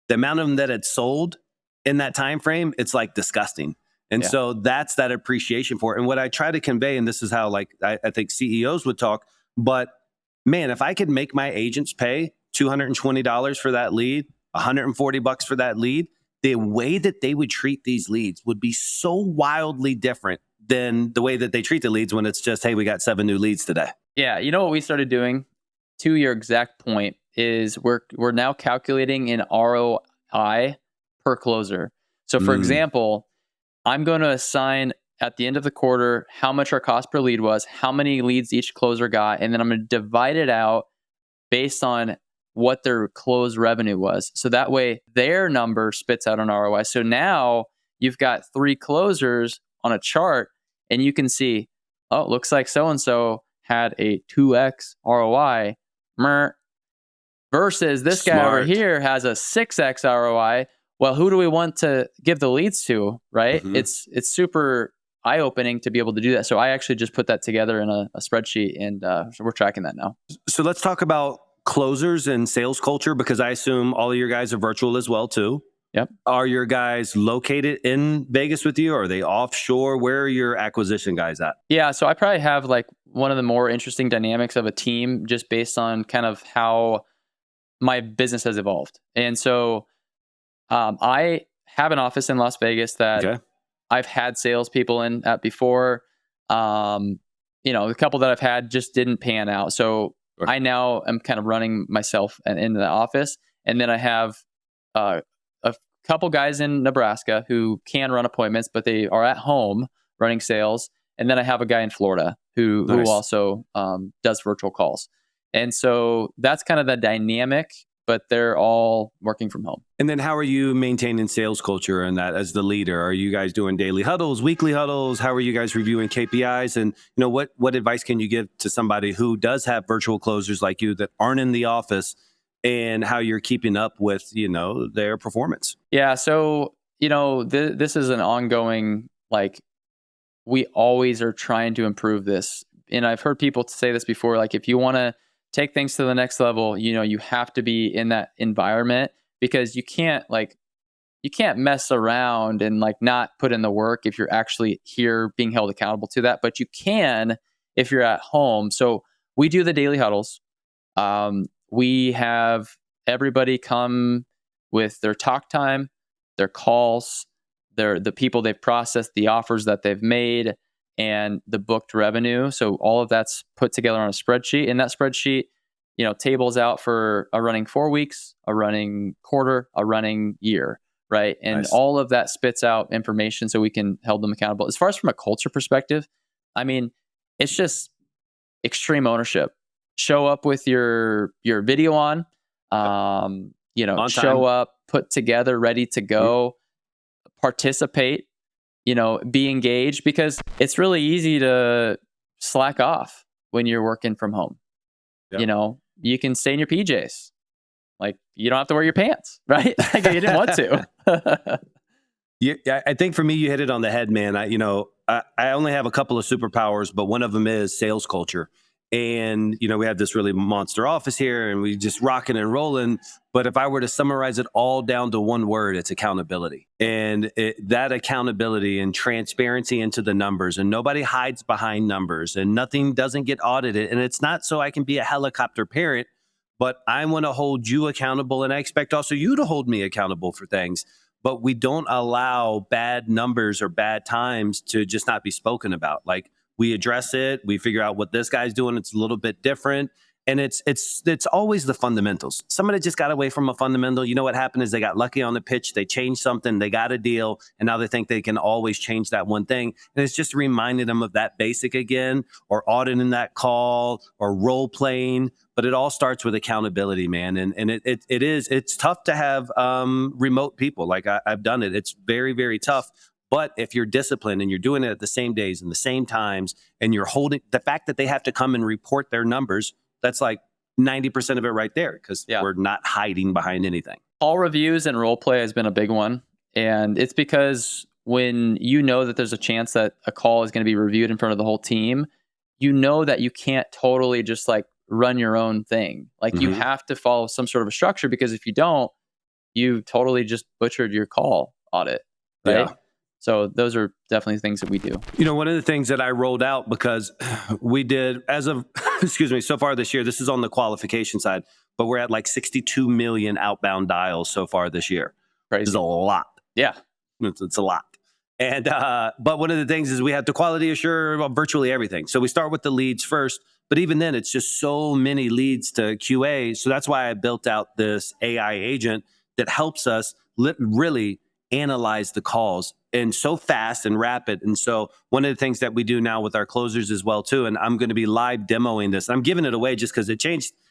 the amount of them that had sold in that time frame, it's like disgusting. And so that's that appreciation for it. And what I try to convey, and this is how like I think CEOs would talk, but man, if I could make my agents pay $220 for that lead, $140 for that lead, the way that they would treat these leads would be so wildly different than the way that they treat the leads when it's just, hey, we got 7 new leads today. Yeah. You know what we started doing, to your exact point, is we're now calculating an ROI per closer. So for example, I'm going to assign at the end of the quarter how much our cost per lead was, how many leads each closer got, and then I'm going to divide it out based on what their close revenue was. So that way their number spits out an ROI. So now you've got 3 closers on a chart and you can see, oh, it looks like so-and-so had a 2x ROI versus this guy over here has a 6x ROI. Well, who do we want to give the leads to, right? It's super eye-opening to be able to do that. So I actually just put that together in a spreadsheet, and so we're tracking that now. So let's talk about closers and sales culture, because I assume all of your guys are virtual as well too. Yep. Are your guys located in Vegas with you? Or are they offshore? Where are your acquisition guys at? Yeah, so I probably have like one of the more interesting dynamics of a team just based on kind of how my business has evolved. And so I have an office in Las Vegas that I've had salespeople in at before. The couple that I've had just didn't pan out. So I now am kind of running myself in the office. And then I have a couple guys in Nebraska who can run appointments, but they are at home running sales. And then I have a guy in Florida who also does virtual calls. And so that's kind of the dynamic, but they're all working from home. And then how are you maintaining sales culture and that as the leader? Are you guys doing daily huddles, weekly huddles? How are you guys reviewing KPIs? And what advice can you give to somebody who does have virtual closers like you that aren't in the office, and how you're keeping up with, their performance? Yeah. So, this is an ongoing, we always are trying to improve this. And I've heard people say this before, like, if you want to take things to the next level, you have to be in that environment, because you can't mess around and not put in the work if you're actually here being held accountable to that. But you can if you're at home. So we do the daily huddles. We have everybody come with their talk time, their calls, the people they've processed, the offers that they've made, and the booked revenue. So all of that's put together on a spreadsheet. And that spreadsheet, tables out for a running 4 weeks, a running quarter, a running year, right? And all of that spits out information so we can hold them accountable. As far as from a culture perspective, it's just extreme ownership. Show up with your video on, show up, put together, ready to go, participate, be engaged, because it's really easy to slack off when you're working from home. Yep. You can stay in your PJs. You don't have to wear your pants, right? You didn't want to. Yeah, I think for me, you hit it on the head, man. I only have a couple of superpowers, but one of them is sales culture. And, we have this really monster office here and we just rocking and rolling. But if I were to summarize it all down to one word, it's accountability. And that accountability and transparency into the numbers, and nobody hides behind numbers, and nothing doesn't get audited. And it's not so I can be a helicopter parent, but I want to hold you accountable. And I expect also you to hold me accountable for things. But we don't allow bad numbers or bad times to just not be spoken about. We address it. We figure out what this guy's doing. It's a little bit different. And it's always the fundamentals. Somebody just got away from a fundamental. You know what happened is they got lucky on the pitch. They changed something. They got a deal. And now they think they can always change that one thing. And it's just reminding them of that basic again, or auditing that call, or role playing. But it all starts with accountability, man. And it's tough to have remote people. I've done it. It's very, very tough. But if you're disciplined and you're doing it at the same days and the same times, and you're holding the fact that they have to come and report their numbers, that's 90% of it right there, because we're not hiding behind anything. All reviews and role play has been a big one. And it's because when you know that there's a chance that a call is going to be reviewed in front of the whole team, you know that you can't totally just run your own thing. You have to follow some sort of a structure, because if you don't, you totally just butchered your call audit, right? Yeah. So those are definitely things that we do. One of the things that I rolled out, because we did as of, so far this year, this is on the qualification side, but we're at 62 million outbound dials so far this year. Crazy. It's a lot. Yeah. It's a lot. And, but one of the things is we have to quality assure virtually everything. So we start with the leads first, But even then, it's just so many leads to QA. So that's why I built out this AI agent that helps us really analyze the calls and so fast and rapid. And so one of the things that we do now with our closers as well too, and I'm going to be live demoing this. I'm giving it away just because it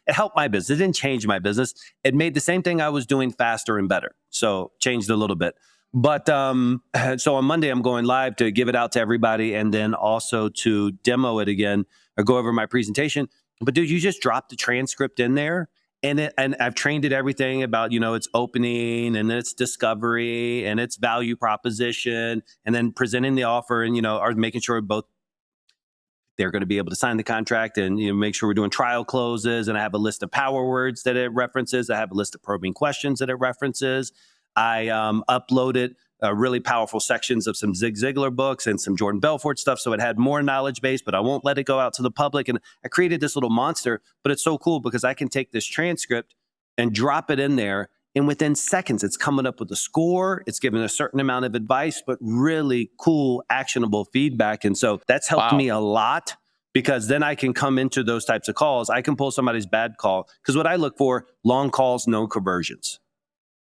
helped my business. It didn't change my business. It made the same thing I was doing faster and better. So changed a little bit. But so on Monday, I'm going live to give it out to everybody and then also to demo it again or go over my presentation. But dude, you just drop the transcript in there. And I've trained it everything about, its opening and its discovery and its value proposition and then presenting the offer and, or making sure both they're going to be able to sign the contract and make sure we're doing trial closes. And I have a list of power words that it references. I have a list of probing questions that it references. I uploaded really powerful sections of some Zig Ziglar books and some Jordan Belfort stuff. So it had more knowledge base, but I won't let it go out to the public. And I created this little monster, but it's so cool because I can take this transcript and drop it in there. And within seconds, it's coming up with a score. It's giving a certain amount of advice, but really cool, actionable feedback. And so that's helped me a lot because then I can come into those types of calls. I can pull somebody's bad call because what I look for, long calls, no conversions.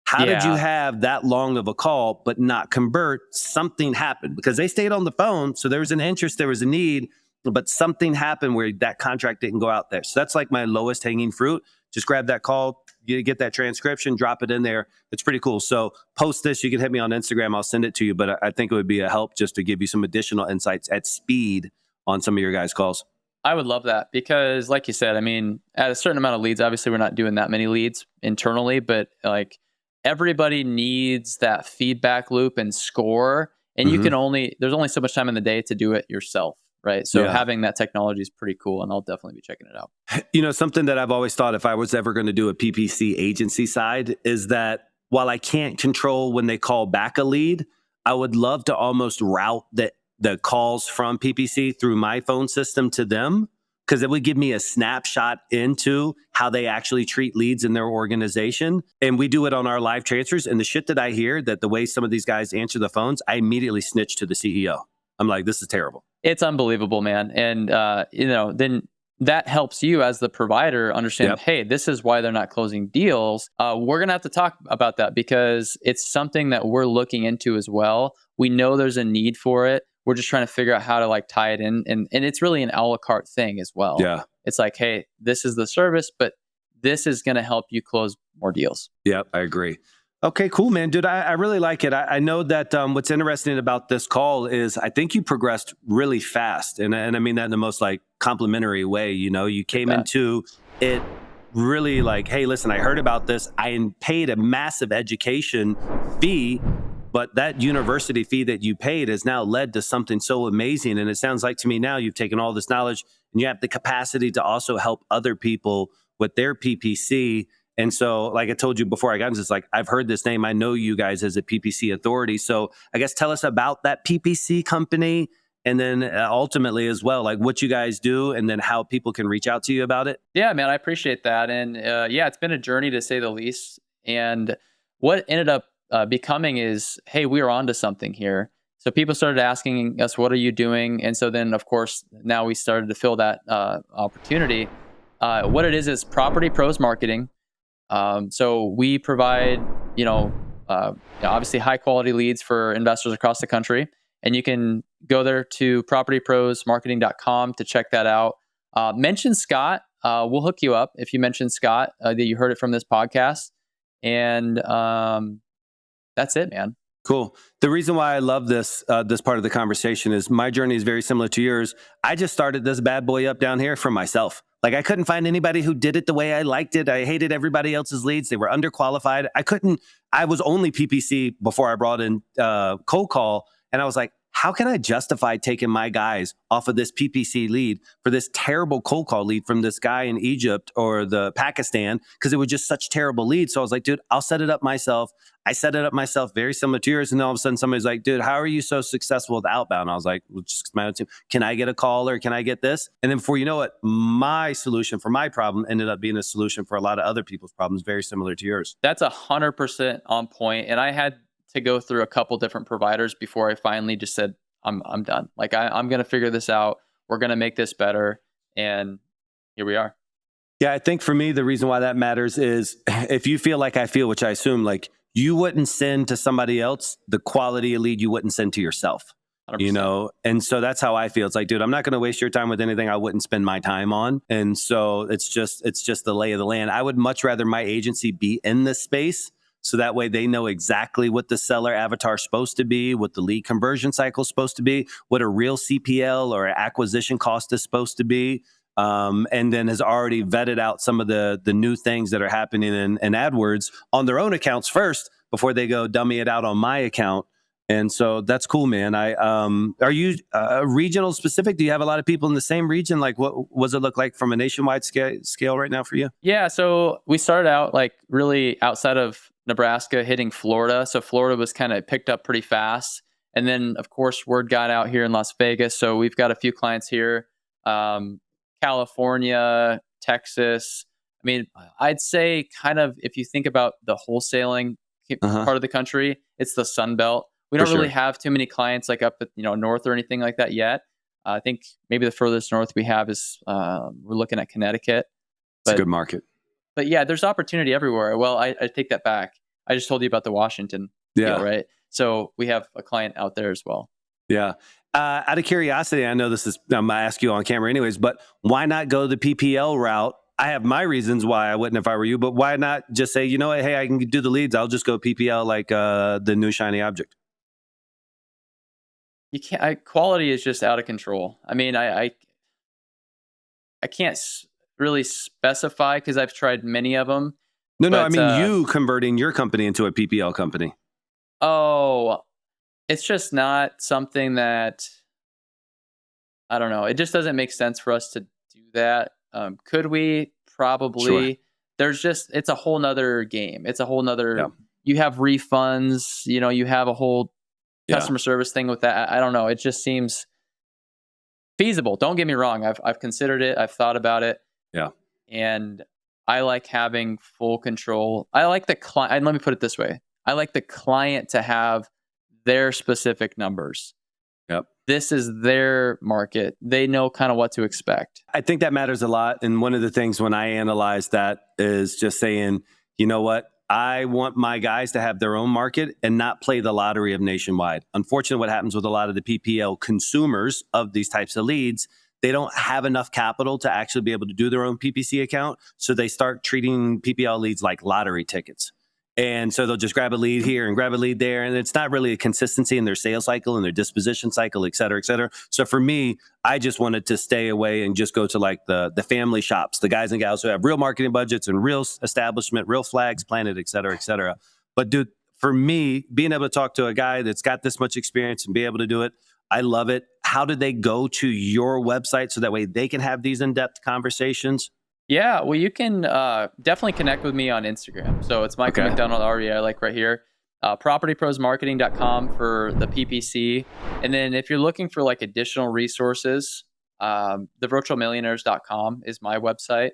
How did you have that long of a call but not convert? Something happened because they stayed on the phone. So there was an interest, there was a need, but something happened where that contract didn't go out there. So that's like my lowest hanging fruit. Just grab that call, get that transcription, drop it in there. It's pretty cool. So post this. You can hit me on Instagram. I'll send it to you. But I think it would be a help just to give you some additional insights at speed on some of your guys' calls. I would love that because like you said, I mean, at a certain amount of leads, obviously we're not doing that many leads internally, but like everybody needs that feedback loop and score. And you can there's only so much time in the day to do it yourself. Right. So having that technology is pretty cool. And I'll definitely be checking it out. Something that I've always thought if I was ever going to do a PPC agency side is that while I can't control when they call back a lead, I would love to almost route the calls from PPC through my phone system to them because it would give me a snapshot into how they actually treat leads in their organization. And we do it on our live transfers. And the shit that I hear, that the way some of these guys answer the phones, I immediately snitch to the CEO. I'm like, this is terrible. It's unbelievable, man. And, then that helps you as the provider understand, hey, this is why they're not closing deals. We're going to have to talk about that because it's something that we're looking into as well. We know there's a need for it. We're just trying to figure out how to tie it in. And it's really an a la carte thing as well. Yeah. It's like, hey, this is the service, but this is going to help you close more deals. Yep, I agree. Okay, cool, man. Dude, I really like it. I know that what's interesting about this call is I think you progressed really fast. And I mean that in the most complimentary way. You came into it really hey, listen, I heard about this. I paid a massive education fee, but that university fee that you paid has now led to something so amazing. And it sounds like to me now you've taken all this knowledge and you have the capacity to also help other people with their PPC. And so, like I told you before I got into this, I've heard this name. I know you guys as a PPC authority. So I guess tell us about that PPC company and then ultimately as well, what you guys do and then how people can reach out to you about it. Yeah, man, I appreciate that. And it's been a journey to say the least. And what ended up becoming is, hey, we are onto something here. So people started asking us, what are you doing? And so then, of course, now we started to fill that opportunity. What it is Property Pros Marketing. So we provide, obviously high quality leads for investors across the country. And you can go there to propertyprosmarketing.com to check that out. Mention Scott. We'll hook you up if you mention Scott, that you heard it from this podcast. And that's it, man. Cool. The reason why I love this part of the conversation is my journey is very similar to yours. I just started this bad boy up down here for myself. I couldn't find anybody who did it the way I liked it. I hated everybody else's leads. They were underqualified. I was only PPC before I brought in cold call. And I was like, how can I justify taking my guys off of this PPC lead for this terrible cold call lead from this guy in Egypt or the Pakistan? Because it was just such terrible leads. So I was like, dude, I'll set it up myself. I set it up myself, very similar to yours. And then all of a sudden somebody's like, dude, how are you so successful with outbound? I was like, well, just my own team. Can I get a call or can I get this? And then before you know it, my solution for my problem ended up being a solution for a lot of other people's problems, very similar to yours. That's 100% on point. And I had to go through a couple different providers before I finally just said, I'm done. I'm going to figure this out. We're going to make this better. And here we are. Yeah, I think for me, the reason why that matters is if you feel like I feel, which I assume, like you wouldn't send to somebody else the quality of lead you wouldn't send to yourself. 100%. And so that's how I feel. It's like, dude, I'm not going to waste your time with anything I wouldn't spend my time on. And so it's just the lay of the land. I would much rather my agency be in this space, so that way they know exactly what the seller avatar is supposed to be, what the lead conversion cycle is supposed to be, what a real CPL or acquisition cost is supposed to be. And then has already vetted out some of the new things that are happening in AdWords on their own accounts first before they go dummy it out on my account. And so that's cool, man. Are you regional specific? Do you have a lot of people in the same region? Like, what does it look like from a nationwide scale right now for you? Yeah, so we started out like really outside of Nebraska, hitting Florida. So Florida was kind of picked up pretty fast. And then, of course, word got out here in Las Vegas. So we've got a few clients here, California, Texas. I mean, I'd say kind of if you think about the wholesaling part of the country, it's the Sun Belt. We don't really have too many clients like up at north or anything like that yet. I think maybe the furthest north we have is we're looking at Connecticut. It's a good market. But yeah, there's opportunity everywhere. Well, I take that back. I just told you about the Washington deal, right? So we have a client out there as well. Yeah. Out of curiosity, I know this is, I'm going to ask you on camera anyways, but why not go the PPL route? I have my reasons why I wouldn't if I were you, but why not just say, you know what, hey, I can do the leads. I'll just go PPL like the new shiny object. You can't. Quality is just out of control. I mean, I can't really specify because I've tried many of them. No, I mean you converting your company into a PPL company. Oh, it's just not something that, I don't know. It just doesn't make sense for us to do that. Could we? Probably. Sure. It's a whole nother game. It's a whole nother, you have refunds, you have a whole customer service thing with that. I don't know. It just seems feasible. Don't get me wrong. I've considered it. I've thought about it. Yeah. And I like having full control. I like the client. And let me put it this way. I like the client to have their specific numbers. Yep. This is their market. They know kind of what to expect. I think that matters a lot. And one of the things when I analyze that is just saying, you know what? I want my guys to have their own market and not play the lottery of nationwide. Unfortunately, what happens with a lot of the PPL consumers of these types of leads, they don't have enough capital to actually be able to do their own PPC account. So they start treating PPL leads like lottery tickets. And so they'll just grab a lead here and grab a lead there. And it's not really a consistency in their sales cycle and their disposition cycle, et cetera, et cetera. So for me, I just wanted to stay away and just go to like the family shops, the guys and gals who have real marketing budgets and real establishment, real flags planted, et cetera, et cetera. But dude, for me, being able to talk to a guy that's got this much experience and be able to do it, I love it. How did they go to your website so that way they can have these in-depth conversations? Yeah, well, you can definitely connect with me on Instagram. So it's Michael McDonald REI, like right here. PropertyProsMarketing.com for the PPC. And then if you're looking for like additional resources, thevirtualmillionaires.com is my website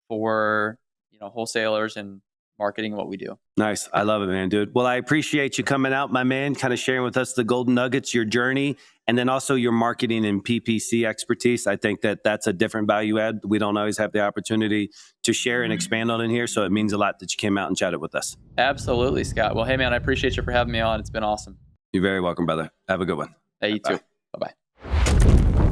for wholesalers and marketing what we do. Nice. I love it, man, dude. Well, I appreciate you coming out, my man, kind of sharing with us the golden nuggets, your journey, and then also your marketing and PPC expertise. I think that that's a different value add. We don't always have the opportunity to share and expand on it here. So it means a lot that you came out and chatted with us. Absolutely, Scott. Well, hey, man, I appreciate you for having me on. It's been awesome. You're very welcome, brother. Have a good one. Hey, you too. Bye-bye.